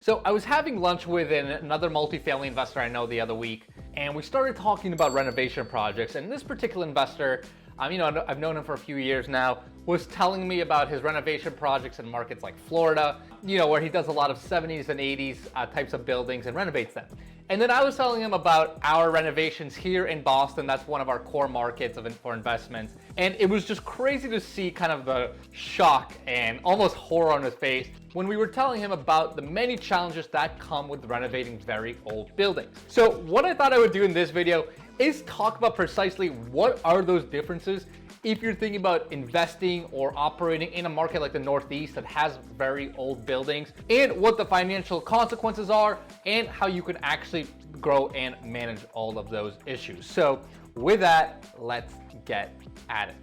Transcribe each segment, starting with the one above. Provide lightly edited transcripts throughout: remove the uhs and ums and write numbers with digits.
So I was having lunch with another multifamily investor I know the other week, and we started talking about renovation projects. And this particular investor, I've known him for a few years now, was telling me about his renovation projects in markets like Florida, where he does a lot of 70s and 80s types of buildings and renovates them. And then I was telling him about our renovations here in Boston. That's one of our core markets for investments. And it was just crazy to see kind of the shock and almost horror on his face when we were telling him about the many challenges that come with renovating very old buildings. So what I thought I would do in this video is talk about precisely what are those differences if you're thinking about investing or operating in a market like the Northeast that has very old buildings, and what the financial consequences are, and how you can actually grow and manage all of those issues. So with that, let's get at it.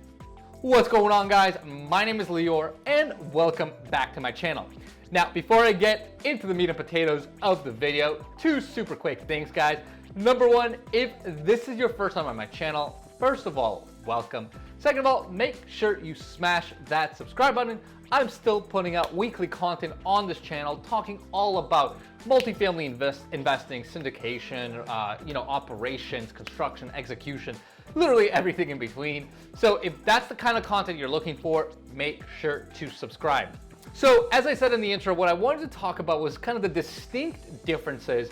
What's going on, guys? My name is Lior and welcome back to my channel. Now, before I get into the meat and potatoes of the video, two super quick things, guys. Number one, if this is your first time on my channel, first of all, welcome. Second of all, make sure you smash that subscribe button. I'm still putting out weekly content on this channel talking all about multifamily investing, syndication, operations, construction, execution, literally everything in between. So if that's the kind of content you're looking for, make sure to subscribe. So as I said in the intro, what I wanted to talk about was kind of the distinct differences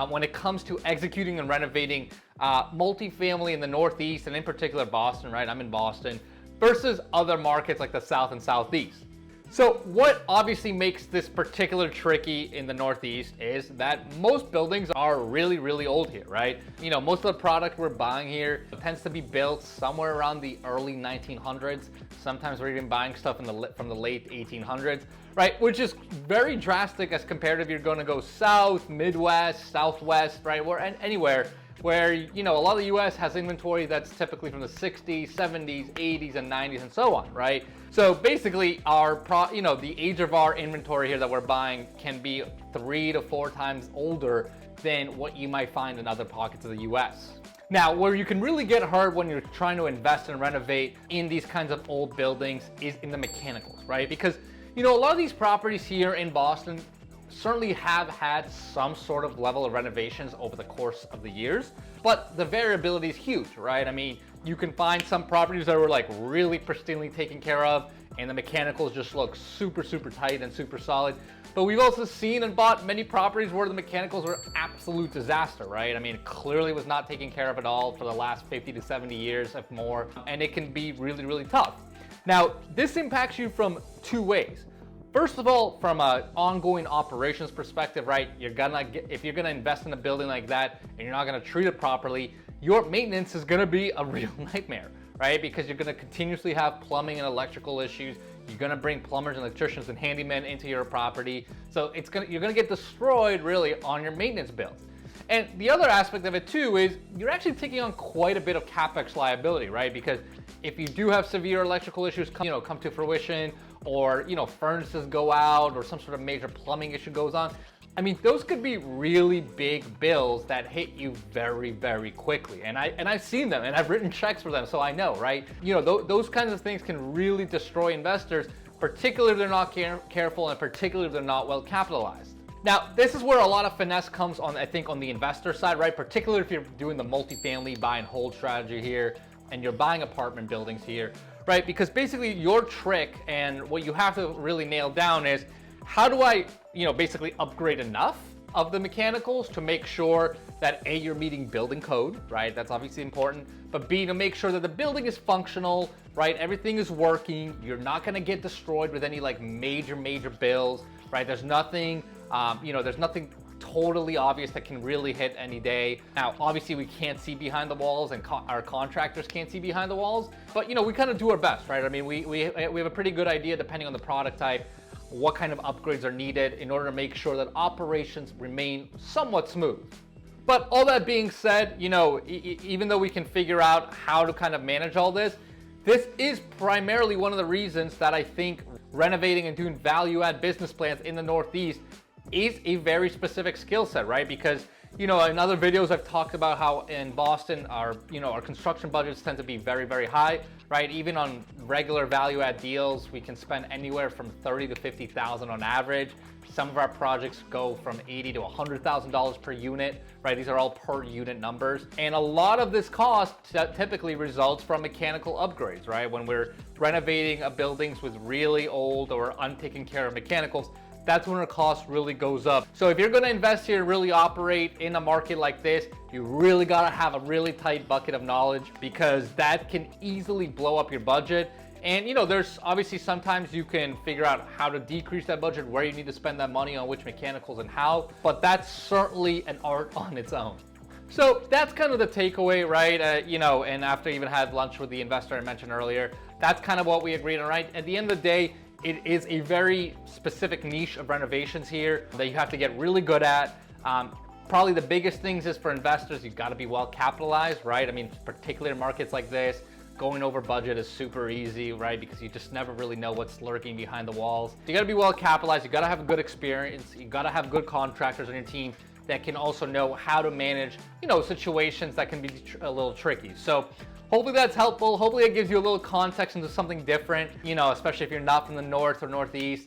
when it comes to executing and renovating multifamily in the Northeast, and in particular Boston, right? I'm in Boston, versus other markets like the South and Southeast. So what obviously makes this particular tricky in the Northeast is that most buildings are really, really old here, right? Most of the product we're buying here tends to be built somewhere around the early 1900s. Sometimes we're even buying stuff from the late 1800s, right? Which is very drastic as compared if you're going to go south, Midwest, Southwest, right? anywhere where, a lot of the US has inventory that's typically from the 60s, 70s, 80s, and 90s, and so on, right? So basically, the age of our inventory here that we're buying can be 3 to 4 times older than what you might find in other pockets of the US. Now, where you can really get hurt when you're trying to invest and renovate in these kinds of old buildings is in the mechanicals, right? Because, a lot of these properties here in Boston certainly have had some sort of level of renovations over the course of the years, but the variability is huge, right? I mean, you can find some properties that were like really pristinely taken care of and the mechanicals just look super, super tight and super solid. But we've also seen and bought many properties where the mechanicals were absolute disaster, right? I mean, it clearly was not taken care of at all for the last 50 to 70 years, if more, and it can be really, really tough. Now, this impacts you from two ways. First of all, from an ongoing operations perspective, right? If you're gonna invest in a building like that and you're not gonna treat it properly, your maintenance is gonna be a real nightmare, right? Because you're gonna continuously have plumbing and electrical issues. You're gonna bring plumbers and electricians and handymen into your property. So you're gonna get destroyed really on your maintenance bills. And the other aspect of it too is you're actually taking on quite a bit of CapEx liability, right? Because if you do have severe electrical issues come to fruition, or furnaces go out, or some sort of major plumbing issue goes on, I mean, those could be really big bills that hit you very, very quickly. And I've seen them, and I've written checks for them, so I know, right? Those kinds of things can really destroy investors, particularly if they're not careful, and particularly if they're not well capitalized. Now, this is where a lot of finesse comes on, I think, on the investor side, right? Particularly if you're doing the multifamily buy and hold strategy here, and you're buying apartment buildings here, right? Because basically your trick and what you have to really nail down is, how do I, basically upgrade enough of the mechanicals to make sure that A, you're meeting building code, right? That's obviously important, but B, to make sure that the building is functional, right? Everything is working. You're not gonna get destroyed with any like major bills, right? There's nothing, there's nothing totally obvious that can really hit any day. Now, obviously we can't see behind the walls, and our contractors can't see behind the walls, but we kind of do our best, right? I mean, we have a pretty good idea, depending on the product type, what kind of upgrades are needed in order to make sure that operations remain somewhat smooth. But all that being said, even though we can figure out how to kind of manage all this is primarily one of the reasons that I think renovating and doing value add business plans in the Northeast is a very specific skill set, right? Because In other videos I've talked about how in Boston our construction budgets tend to be very, very high, right? Even on regular value add deals, we can spend anywhere from $30,000 to $50,000 on average. Some of our projects go from $80,000 to $100,000 per unit, right? These are all per unit numbers. And a lot of this cost typically results from mechanical upgrades, right? When we're renovating buildings with really old or untaken care of mechanicals, that's when our cost really goes up. So if you're gonna invest here, really operate in a market like this, you really gotta have a really tight bucket of knowledge, because that can easily blow up your budget. And there's obviously sometimes you can figure out how to decrease that budget, where you need to spend that money on which mechanicals and how, but that's certainly an art on its own. So that's kind of the takeaway, right? And after I even had lunch with the investor I mentioned earlier, that's kind of what we agreed on, right? At the end of the day, it is a very specific niche of renovations here that you have to get really good at. Probably the biggest things is for investors, you've got to be well capitalized, right? I mean, particularly in markets like this, going over budget is super easy, right? Because you just never really know what's lurking behind the walls. You gotta be well capitalized, you gotta have a good experience, you gotta have good contractors on your team that can also know how to manage, situations that can be a little tricky. So hopefully that's helpful. Hopefully it gives you a little context into something different, especially if you're not from the North or Northeast.